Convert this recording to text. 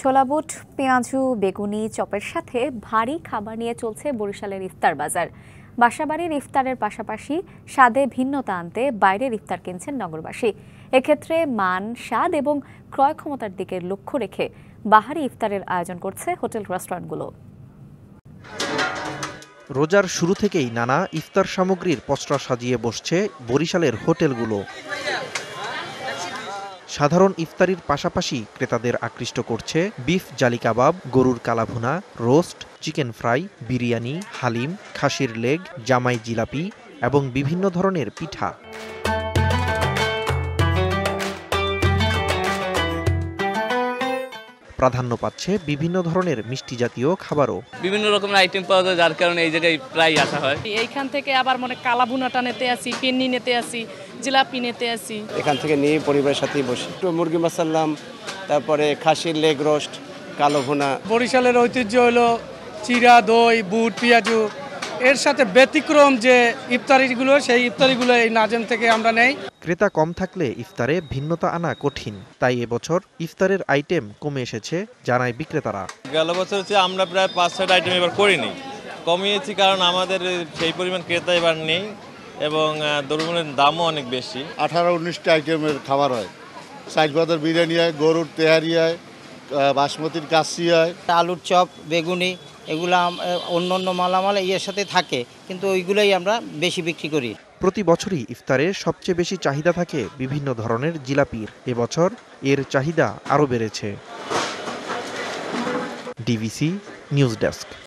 ছোলা বুট, পেঁয়াজু, বেগুনি, চপের সাথে ভারী খাবার নিয়ে চলছে বরিশালের ইফতার বাজার। বাসাবাড়ির ইফতারের পাশাপাশি স্বাদে ভিন্নতা আনতে বাইরের ইফতার কিনছেন নগরবাসী। এক্ষেত্রে মান, স্বাদ এবং ক্রয় ক্ষমতার দিকে লক্ষ্য রেখে বাহারি ইফতারের আয়োজন করছে হোটেল রেস্টুরেন্টগুলো। রোজার শুরু থেকেই নানা ইফতার সামগ্রীর পসরা সাজিয়ে বসছে বরিশালের হোটেলগুলো। সাধারণ ইফতারির পাশাপাশি ক্রেতাদের আকৃষ্ট করছে বিফ জালি কাবাব, গরুর কালাভুনা, roast, chicken fry, biryani, haleem, খাসির লেগ, জামাই জিলাপি এবং বিভিন্ন ধরনের পিঠা। প্রাধান্য পাচ্ছে বিভিন্ন ধরনের মিষ্টি জাতীয় খাবারও। বিভিন্ন রকমের আইটেম পাওয়া যায়, যার কারণে এই জায়গায় প্রায় আসা হয়। এইখান থেকে আবার কালাভুনাটা নিতে আসি, পেন্নি নিতে আসি, জিলাপি নিতে আসি। এখান থেকে নিয়ে পরিবারের সাথেই বসি। একটু মুরগি মাসাল্লাম, তারপরে খাসির লেগ রোস্ট, কালো ভুনা। বরিশালের ঐতিহ্য হলো চিরা, দই, বুট, পেঁয়াজু। এর সাথে ব্যতিক্রম যে ইফতারিগুলো, সেই ইফতারিগুলো এই নাজেম থেকে আমরা নেই। ক্রেতা কম থাকলে ইফতারে ভিন্নতা আনা কঠিন, তাই এবছর ইফতারের আইটেম কমে এসেছে জানায় বিক্রেতারা। গেল বছর হচ্ছে আমরা প্রায় 5-6 আইটেম এবার করিনি, কমিয়েছি কারণ আমাদের সেই পরিমাণ ক্রেতা এবার নেই এবং দ্রব্যমূল্যের দামও অনেক বেশি। 18-19টা আইটেমের খাবার হয়। সাইজবাদের বিরিয়ানি হয়, গরুর তেহারি হয়, বাসমতির কাচ্চি হয়, আলুর চপ, বেগুনি, এগুলা অন্য অন্য মালামাল এর সাথে থাকে, কিন্তু ওইগুলোই আমরা বেশি বিক্রি করি। প্রতি বছরই ইফতারে সবচেয়ে বেশি চাহিদা থাকে বিভিন্ন ধরনের জিলাপির। এবছর এর চাহিদা আরও বেড়েছে। DVC news desk.